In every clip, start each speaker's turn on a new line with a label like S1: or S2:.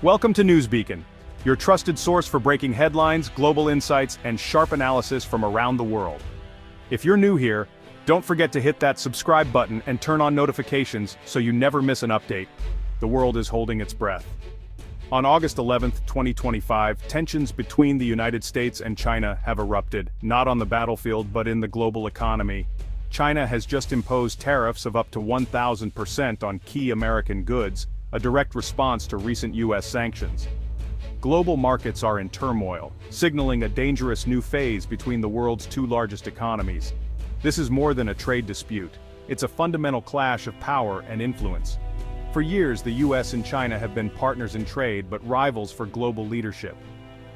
S1: Welcome to Newsbeacon, your trusted source for breaking headlines, global insights, and sharp analysis from around the world. If you're new here, don't forget to hit that subscribe button and turn on notifications so you never miss an update. The world is holding its breath. On August 11, 2025, tensions between the United States and China have erupted, not on the battlefield but in the global economy. China has just imposed tariffs of up to 1,000% on key American goods, a direct response to recent U.S. sanctions. Global markets are in turmoil, signaling a dangerous new phase between the world's two largest economies. This is more than a trade dispute. It's a fundamental clash of power and influence. For years, the U.S. and China have been partners in trade but rivals for global leadership.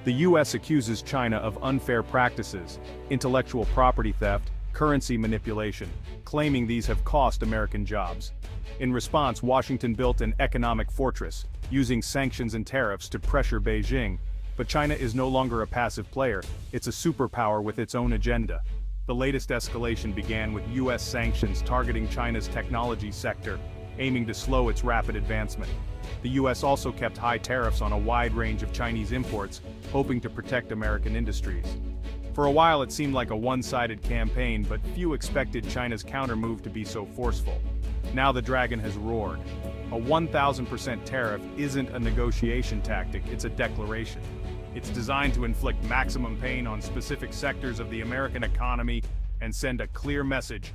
S1: The U.S. accuses China of unfair practices, intellectual property theft, currency manipulation, claiming these have cost American jobs. In response, Washington built an economic fortress, using sanctions and tariffs to pressure Beijing. But China is no longer a passive player, it's a superpower with its own agenda. The latest escalation began with U.S. sanctions targeting China's technology sector, aiming to slow its rapid advancement. The U.S. also kept high tariffs on a wide range of Chinese imports, hoping to protect American industries. For a while it seemed like a one-sided campaign, but few expected China's countermove to be so forceful. Now the dragon has roared. A 1,000% tariff isn't a negotiation tactic, it's a declaration. It's designed to inflict maximum pain on specific sectors of the American economy and send a clear message.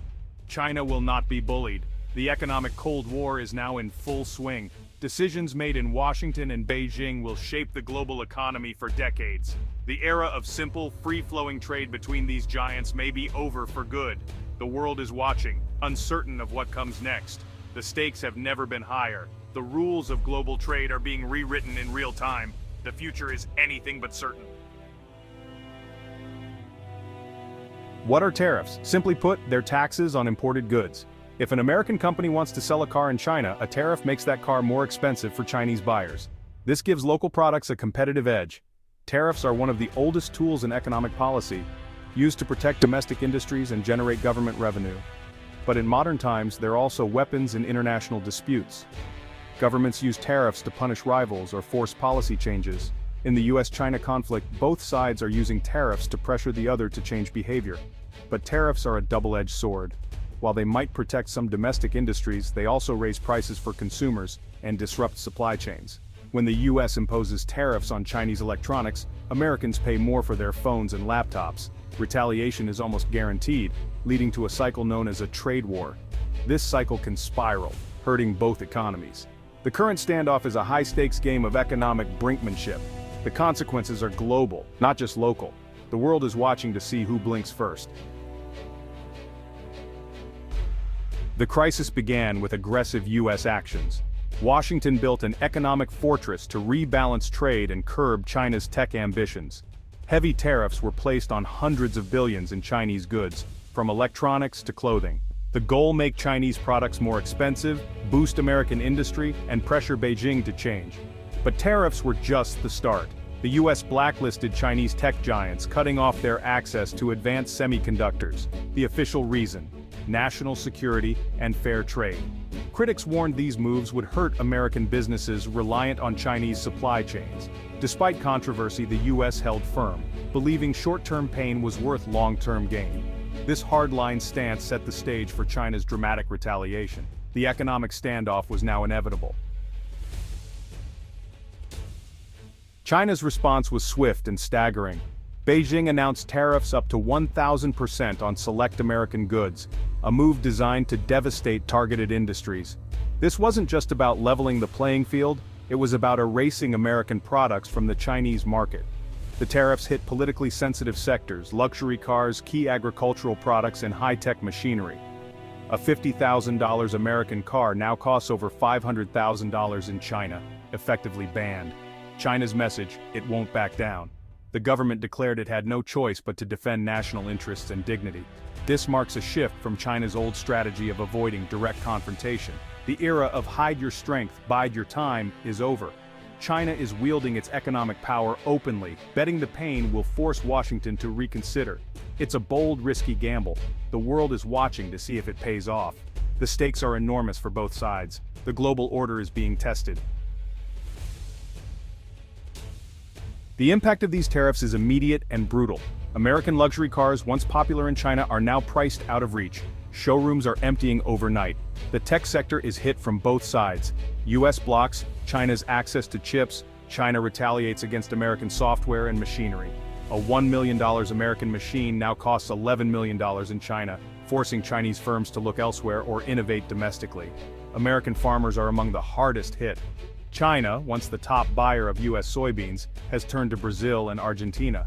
S1: China will not be bullied. The economic Cold War is now in full swing. Decisions made in Washington and Beijing will shape the global economy for decades. The era of simple, free-flowing trade between these giants may be over for good. The world is watching, uncertain of what comes next. The stakes have never been higher. The rules of global trade are being rewritten in real time. The future is anything but certain. What are tariffs? Simply put, they're taxes on imported goods. If an American company wants to sell a car in China, a tariff makes that car more expensive for Chinese buyers. This gives local products a competitive edge. Tariffs are one of the oldest tools in economic policy, used to protect domestic industries and generate government revenue. But in modern times, they're also weapons in international disputes. Governments use tariffs to punish rivals or force policy changes. In the US-China conflict, both sides are using tariffs to pressure the other to change behavior. But tariffs are a double-edged sword. While they might protect some domestic industries, they also raise prices for consumers and disrupt supply chains. When the US imposes tariffs on Chinese electronics, Americans pay more for their phones and laptops. Retaliation is almost guaranteed, leading to a cycle known as a trade war. This cycle can spiral, hurting both economies. The current standoff is a high-stakes game of economic brinkmanship. The consequences are global, not just local. The world is watching to see who blinks first. The crisis began with aggressive U.S. actions. Washington built an economic fortress to rebalance trade and curb China's tech ambitions. Heavy tariffs were placed on hundreds of billions in Chinese goods, from electronics to clothing. The goal: make Chinese products more expensive, boost American industry, and pressure Beijing to change. But tariffs were just the start. The U.S. blacklisted Chinese tech giants, cutting off their access to advanced semiconductors. The official reason: national security and fair trade. Critics warned these moves would hurt American businesses reliant on Chinese supply chains. Despite controversy, the U.S. held firm, believing short-term pain was worth long-term gain. This hardline stance set the stage for China's dramatic retaliation. The economic standoff was now inevitable. China's response was swift and staggering. Beijing announced tariffs up to 1,000% on select American goods, a move designed to devastate targeted industries. This wasn't just about leveling the playing field, it was about erasing American products from the Chinese market. The tariffs hit politically sensitive sectors: luxury cars, key agricultural products, and high-tech machinery. A $50,000 American car now costs over $500,000 in China, effectively banned. China's message: it won't back down. The government declared it had no choice but to defend national interests and dignity. This marks a shift from China's old strategy of avoiding direct confrontation. The era of hide your strength, bide your time is over. China is wielding its economic power openly, betting the pain will force Washington to reconsider. It's a bold, risky gamble. The world is watching to see if it pays off. The stakes are enormous for both sides. The global order is being tested. The impact of these tariffs is immediate and brutal. American luxury cars, once popular in China, are now priced out of reach. Showrooms are emptying overnight. The tech sector is hit from both sides. US blocks China's access to chips. China retaliates against American software and machinery. A $1 million American machine now costs $11 million in China, forcing Chinese firms to look elsewhere or innovate domestically. American farmers are among the hardest hit. China, once the top buyer of US soybeans, has turned to Brazil and Argentina.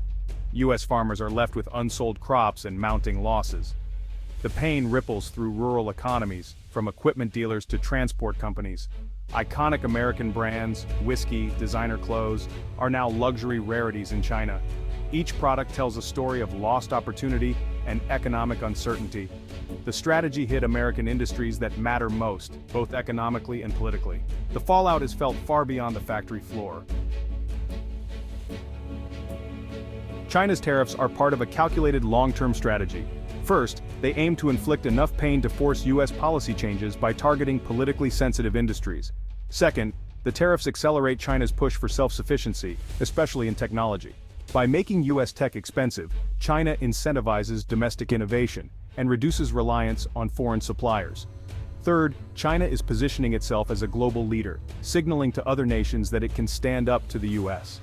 S1: US farmers are left with unsold crops and mounting losses. The pain ripples through rural economies, from equipment dealers to transport companies. Iconic American brands, whiskey, designer clothes, are now luxury rarities in China. Each product tells a story of lost opportunity and economic uncertainty. The strategy hit American industries that matter most, both economically and politically. The fallout is felt far beyond the factory floor. China's tariffs are part of a calculated long-term strategy. First, they aim to inflict enough pain to force US policy changes by targeting politically sensitive industries. Second, the tariffs accelerate China's push for self-sufficiency, especially in technology. By making US tech expensive, China incentivizes domestic innovation and reduces reliance on foreign suppliers. Third, China is positioning itself as a global leader, signaling to other nations that it can stand up to the US.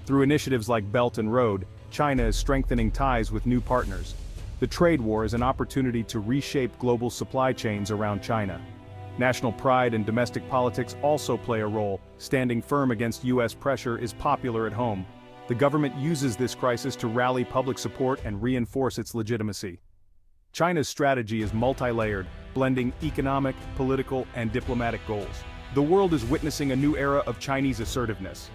S1: Through initiatives like Belt and Road, China is strengthening ties with new partners. The trade war is an opportunity to reshape global supply chains around China. National pride and domestic politics also play a role. Standing firm against US pressure is popular at home. The government uses this crisis to rally public support and reinforce its legitimacy. China's strategy is multi-layered, blending economic, political, and diplomatic goals. The world is witnessing a new era of Chinese assertiveness.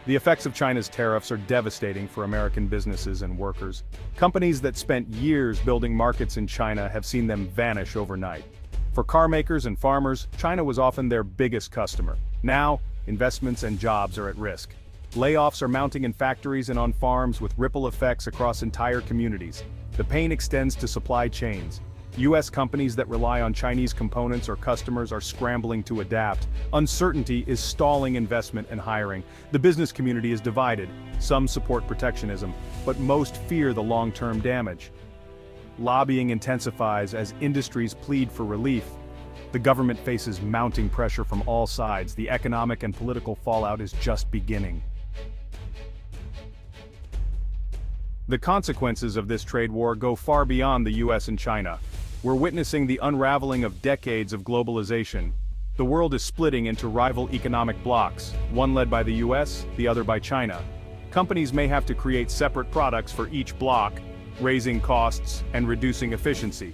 S1: The effects of China's tariffs are devastating for American businesses and workers. Companies that spent years building markets in China have seen them vanish overnight. For car makers and farmers, China was often their biggest customer. Now, investments and jobs are at risk. Layoffs are mounting in factories and on farms with ripple effects across entire communities. The pain extends to supply chains. US companies that rely on Chinese components or customers are scrambling to adapt. Uncertainty is stalling investment and hiring. The business community is divided. Some support protectionism, but most fear the long-term damage. Lobbying intensifies as industries plead for relief. The government faces mounting pressure from all sides. The economic and political fallout is just beginning. The consequences of this trade war go far beyond the US and China. We're witnessing the unraveling of decades of globalization. The world is splitting into rival economic blocs, one led by the US, the other by China. Companies may have to create separate products for each bloc, raising costs and reducing efficiency.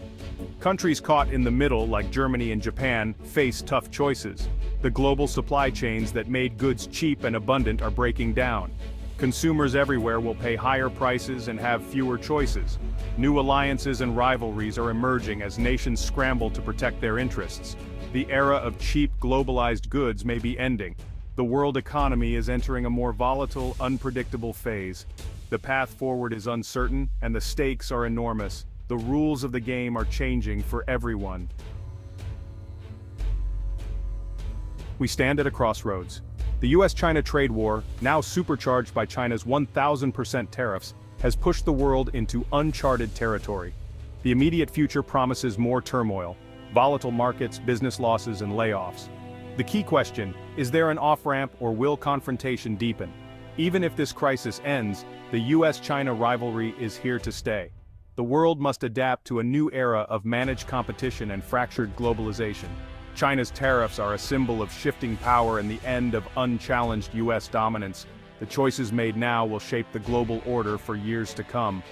S1: Countries caught in the middle, like Germany and Japan, face tough choices. The global supply chains that made goods cheap and abundant are breaking down. Consumers everywhere will pay higher prices and have fewer choices. New alliances and rivalries are emerging as nations scramble to protect their interests. The era of cheap, globalized goods may be ending. The world economy is entering a more volatile, unpredictable phase. The path forward is uncertain, and the stakes are enormous. The rules of the game are changing for everyone. We stand at a crossroads. The US-China trade war, now supercharged by China's 1,000% tariffs, has pushed the world into uncharted territory. The immediate future promises more turmoil, volatile markets, business losses, and layoffs. The key question, is there an off-ramp or will confrontation deepen? Even if this crisis ends, the US-China rivalry is here to stay. The world must adapt to a new era of managed competition and fractured globalization. China's tariffs are a symbol of shifting power and the end of unchallenged US dominance. The choices made now will shape the global order for years to come.